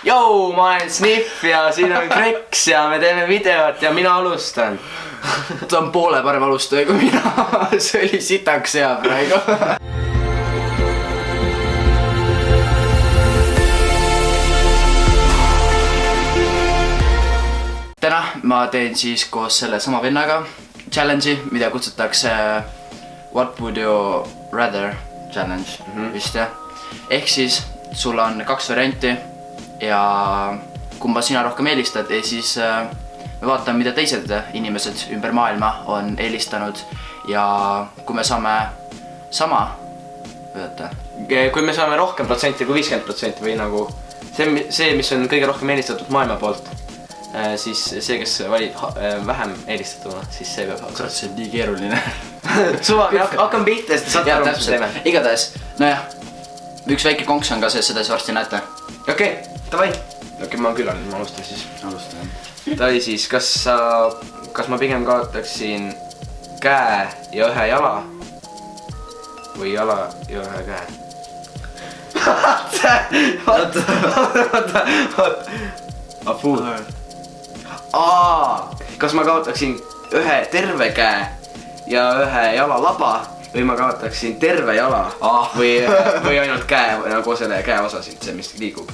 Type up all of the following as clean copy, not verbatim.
Jou, ma olen Sniff ja siin on Kreks ja me teeme videot ja mina alustan. Ta on poole parem alustaja kui mina. See oli sitaks hea praegu. Täna ma teen siis koos selle sama vennaga challenge'i, mida kutsutakse What would you rather challenge vist jah. Ehk siis sul on 2 varianti ja kumba sina rohkem eelistad ja siis me vaatame, mida teised inimesed ümber maailma on eelistanud ja kui me saame sama võtta. Kui me saame rohkem protsenti kui 50% või nagu see, mis on kõige rohkem eelistatud maailma poolt, siis see, kes valib vähem eelistatuna, siis see peab kurat, see on nii keeruline. Suva, hakkame pihta, sest saad aru, mis teeme. Igatahes, nojah, üks väike konks on ka see, seda siis varsti näete. Okei, davai. Okei, ma küll olen, ma alustan siis. Alustan. Davai siis, kas ma pigem kaotaksin käe ja ühe jala või jala ja ühe käe? Oota. Kas ma kaotaksin ühe terve käe ja ühe jala laba või ma kaotaksin terve jala või ainult käe nagu selle käe osasid, see mis liigub?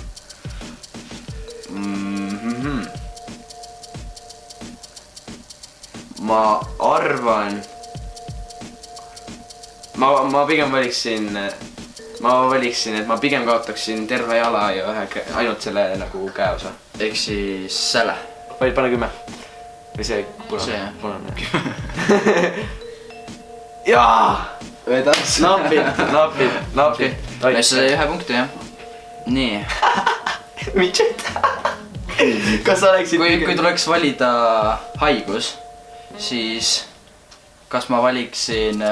Ma arvan, ma pigem valiksin, et ma pigem kaotaksin terve jala ja ühe ainult selle nagu käe osa. Ehk siis selle. Või pane 10. Või see punane. Jaa! Vedas. Napid. Meil sai 1 punkti jah. Nii. Midžet. Kas sa oleksid... Kui tuleks valida haigus, siis kas ma valiksin...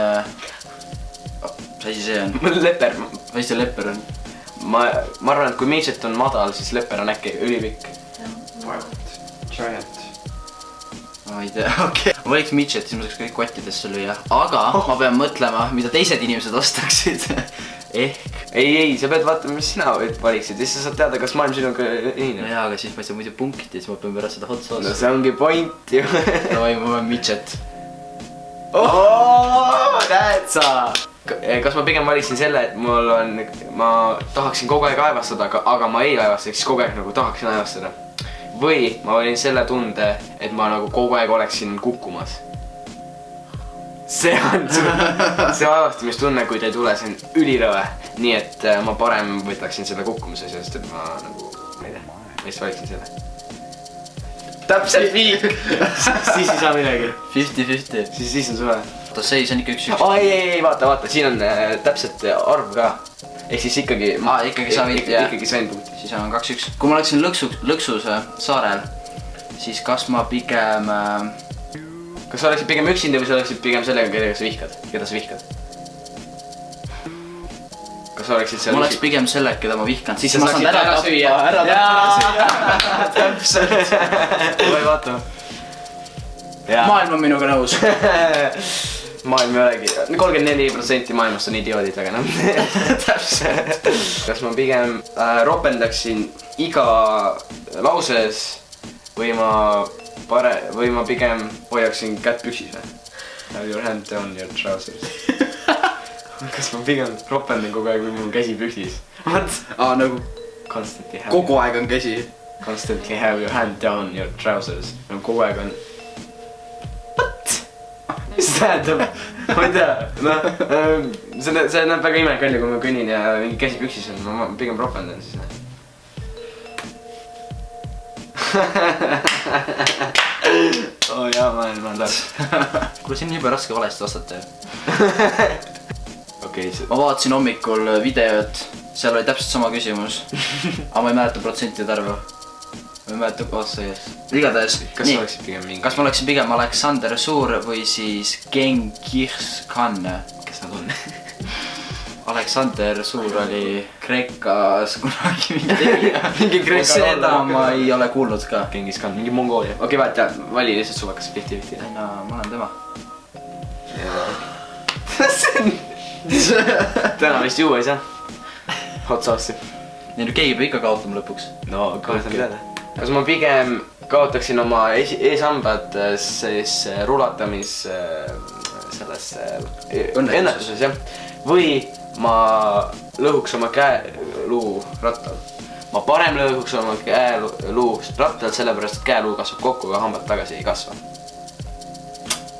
Mis asi see on? Leper. Mis see leper on? Ma arvan, et kui midžet on madal, siis leper on äkki ülipikk. Giant. Ma ei tea, okei. Ma valiks midžet, siis ma saaks kõik kottidesse lüüa. Aga ma pean mõtlema, mida teised inimesed ostaksid. Ehk... Ei, sa pead vaatama, mis sina valiksid. Siis sa saad teada, kas maailm sinuga ühine. No jaa, aga siis ma ei saa muidu punkti, siis ma pean pärast seda hotsa osa. No see ongi point ju. No ei, ma pean midžet. Näed sa! Kas ma pigem valiksin selle, et ma tahaksin kogu aeg aevastada, aga ma ei aevastaks, siis kogu aeg nagu tahaksin aevastada. Või ma valin selle tunde, et ma nagu kogu aeg oleksin kukkumas. See on see aevastamistunne, kui te ei tule, see on ülirõve. Nii et ma parem võtaksin selle kukkumise, sest et ma nagu, ma ei tea, ma just valiksin selle. Täpselt viik! Siis ei saa midagi. 50-50. Siis on suve. Oota, see on ikka 1-1. Ei, vaata, siin on täpselt arv ka. Ehk siis ikkagi... Ikkagi sa võid, jah. Ikkagi sain punkti. Siis on 2-1. Kui ma oleksin lõksus saarel, siis kas ma pigem... Kas sa oleksid pigem üksindi või sa oleksid pigem sellega, keda sa vihkad? Kas sa oleksid seal... Ma oleks pigem selle, keda ma vihkan. Siis sa saaksid ära süüa. Jaa, täpselt. Või vaatama. Maailm on minuga nõus. Maailm ei olegi, 34% maailmast on idioodid, aga noh. Täpselt. Kas ma pigem ropendaksin iga lauses või ma pigem hoiaksin kätt püksis või? Have your hand down your trousers. Kas ma pigem ropendan kogu aeg või mul käsi püksis? Nagu kogu aeg on käsi. Constantly have your hand down your trousers. Kogu aeg on... Mis tähendab? Ma ei tea, see näeb väga imelik välja, kui ma kõnnin ja mingi käsi püksis on, ma pigem ropendan siis. Jaa, ma olen tark. Kuule, siin on jube raske valesti vastata. Ma vaatasin hommikul videot, seal oli täpselt sama küsimus. Aga ma ei mäleta protsentide arvu. Ma ei mäleta koosseis. Igatahes, nii, kas ma oleksin pigem Aleksander Suur või siis Genghis Khan? Kes nad on? Aleksander Suur oli Kreekas kunagi mingi Kreeka. Seda ma ei ole kuulnud ka. Genghis Khan, mingi Mongoolia. Okei, vaata, vali lihtsalt suvakas 50-50. Ei no, ma olen tema. Täna vist juua ei saa. Hot sauce'i. Nii, keegi peab ikka kaotama lõpuks. No, kaotan teada. Kas ma pigem kaotaksin oma e-sambad siis rulatamis selles õnnetuses, jah. Või ma lõhuks oma käeluu rattal. Ma parem lõhuks oma käeluu rattal, sellepärast, et käeluu kasvab kokku, aga hambad tagasi ei kasva.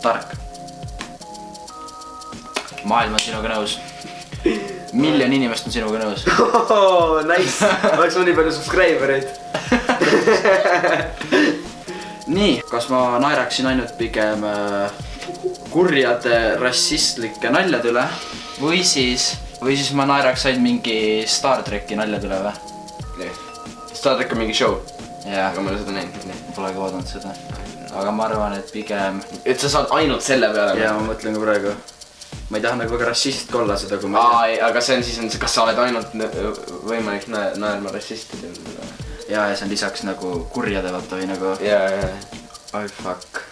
Tark. Maailm on sinuga nõus. Miljon inimest on sinuga nõus. Oh, nice. Oleks mul nii palju subscribereid. Nii, kas ma naeraksin ainult pigem kurjade rassistlike naljade üle või siis ma naeraks ainult mingi Star Treki naljade üle või? Star Trek on mingi show. Jah. Aga ma olen seda näinud. Pole ka vaadanud seda. Aga ma arvan, et pigem... Et sa saad ainult selle peale. Jaa, ma mõtlen ka praegu. Ma ei taha nagu väga rassist olla seda, kui ma... Aga see on siis, kas sa oled ainult võimalik naerma rassistidel? Jaa, ja see on lisaks nagu kurjade vaata või nagu... Jaa. Oi, fuck.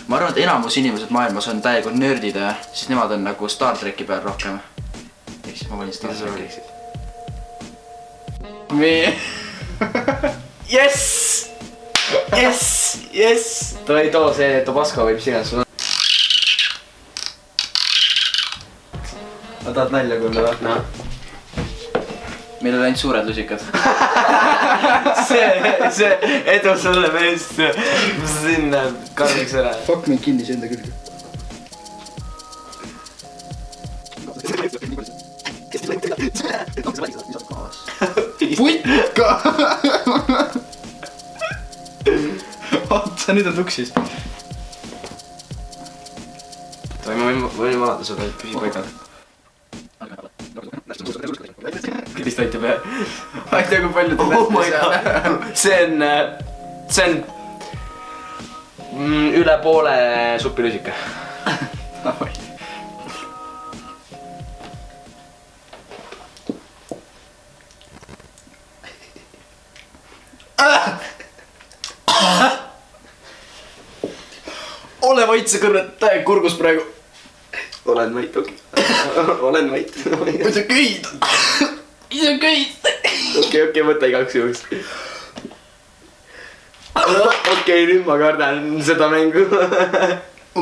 Ma arvan, et enamus inimesed maailmas on täielikult nördid ja siis nemad on nagu Star Treki peal rohkem. Ehk siis ma valin Star Treki. Yes! Yes! Yes! Toi too see Tabasco või mis iganes sul on. Ma tahad nalja kuulda või? No. Meil on ainult suured lusikad. See edu sulle meest. Sinna karmiks ära. Fuck mind kinni see enda külge. Putka! Oota, nüüd on tuksis. Toi, ma võin valada sulle, et püsi paigale. Kõdist aitab jah. Ma ei tea, kui palju ta Oh my god. See on üle poole supilusika. Ole vait, see kõrvad täieg kurgus praegu. Olen vait, okei. Olen vait. Sa köid. Okei, võta igaks juhuks. Okei, nüüd ma kardan seda mängu.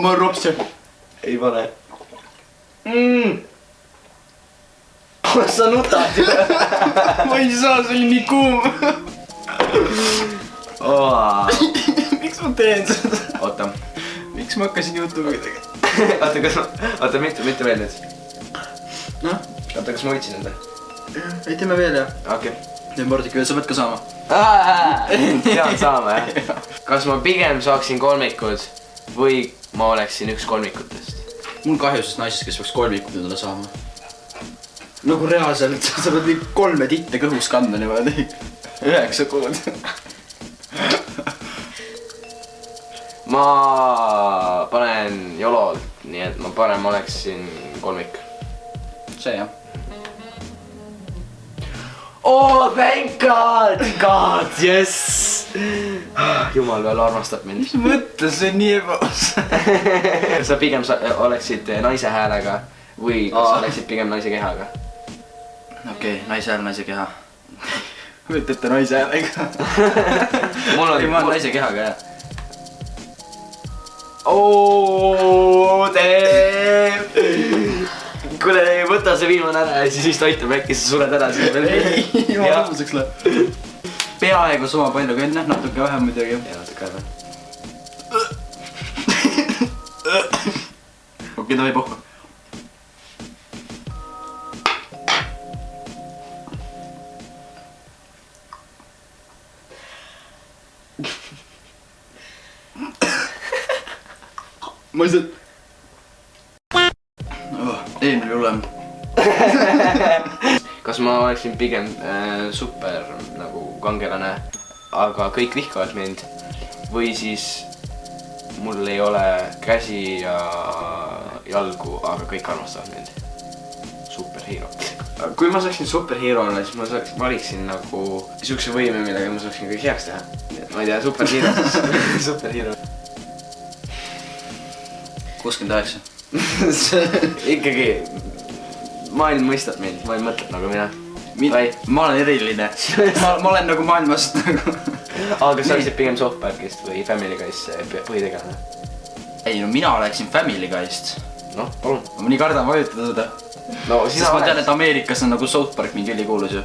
Ma ropse. Ei pane. Sa nutad ju. Ma ei saa, see oli nii kuum. Miks ma teen seda? Oota. Miks ma hakkasin YouTube'i tegema? Oota, mitte veel nüüd. Noh? Oota, kas ma võtsin enda? Ei, teeme veel jah. Okei. Teeme Mordiki veel, sa pead ka saama. Pean saama jah. Kas ma pigem saaksin kolmikud või ma oleksin üks kolmikutest? Mul kahju sest naisest, kes peaks kolmikud endale saama. Nagu reaalselt, sa pead nii 3 titte kõhus kanda niimoodi. 9 kuud. Ma panen jololt, nii et ma parem oleksin kolmik. See jah. Oh, thank God! God, yes! Jumal veel armastab mind. Mis mõttes, see on nii ebas? Sa pigem oleksid naise häälega või kas sa oleksid pigem naise kehaga? Okei, naise hääl, naise keha. Võtate naise häälega. Ma olen naise kehaga jah. Oh, damn! Kuule, võta see viimane ära ja siis vist aitab, äkki sa sured ära siin veel. Ei, ma lõbuseks läheb. Peaaegu sama palju kui enne, natuke vähem muidugi. Ja natuke vähem. Okei, davai pohku. Ma ei saa... Eelmine hullem. Kas ma oleksin pigem super nagu kangelane, aga kõik vihkavad mind või siis mul ei ole käsi ja jalgu, aga kõik armastavad mind. Superhero. Kui ma saaksin superhero olla, siis ma valiksin nagu siukse võime, millega ma saaksin kõik heaks teha. Ma ei tea, superhero siis. Superhero. 69. Ikkagi maailm mõistab mind, maailm mõtleb nagu mina. ma olen eriline. ma olen nagu maailmast nagu. Aga sa olid pigem South Parkist või Family Guy's põhitegelane? Ei no mina oleksin Family Guy'st. Noh, palun. Ma nii kardan vajutada seda. No sest ma tean, et Ameerikas on nagu South Park mingi ülikuulus ju.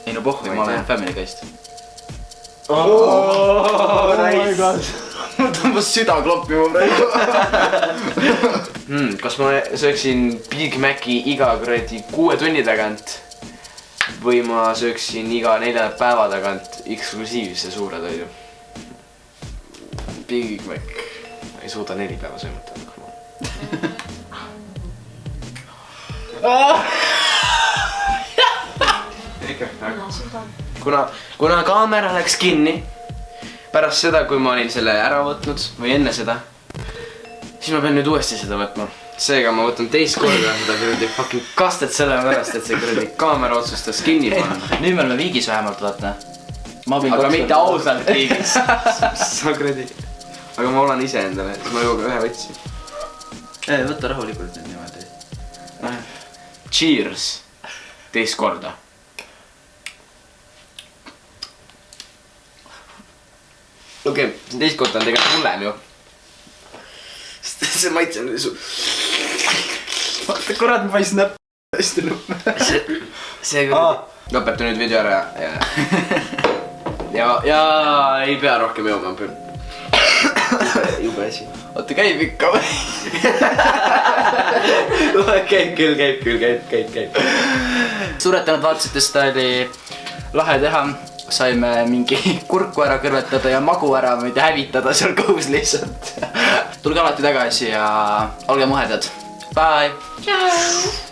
Ei no pohvi, ma olen Family Guy'st. Oh my god. Mul tõmbas süda kloppima praegu. Kas ma sööksin Big Maci iga kuradi 6 tunni tagant või ma sööksin iga 4 päeva tagant eksklusiivse suure toidu? Big Mac. Ei suuda 4 päeva söömata. Kuna kaamera läks kinni pärast seda, kui ma olin selle ära võtnud või enne seda, siis ma pean nüüd uuesti seda võtma. Seega ma võtan teist korda seda kuradi fucking kastet selle pärast, et see kuradi kaamera otsustas kinni panna. Nüüd me oleme viigis vähemalt, vaata. Aga mitte ausalt viigis. Sa kuradi. Aga ma olen ise endale, siis ma juba ühe võtsin. Võta rahulikult nüüd niimoodi. Cheers. Teist korda. Okei, teist korda on tegelikult hullem ju. See maitse on su... Vaata kurat, ma paist näpp. Hästi lõpp. See kuradi. Lõpeta nüüd video ära ja ei pea rohkem jooma. Jube asi. Oota, käib ikka või? Käib küll. Suur tänud vaatasite, seda oli lahe teha. Saime mingi kurku ära kõrvetada ja magu ära hävitada seal kõhus lihtsalt. Tulge alati tagasi ja olge muhedad. Bye! Ciao!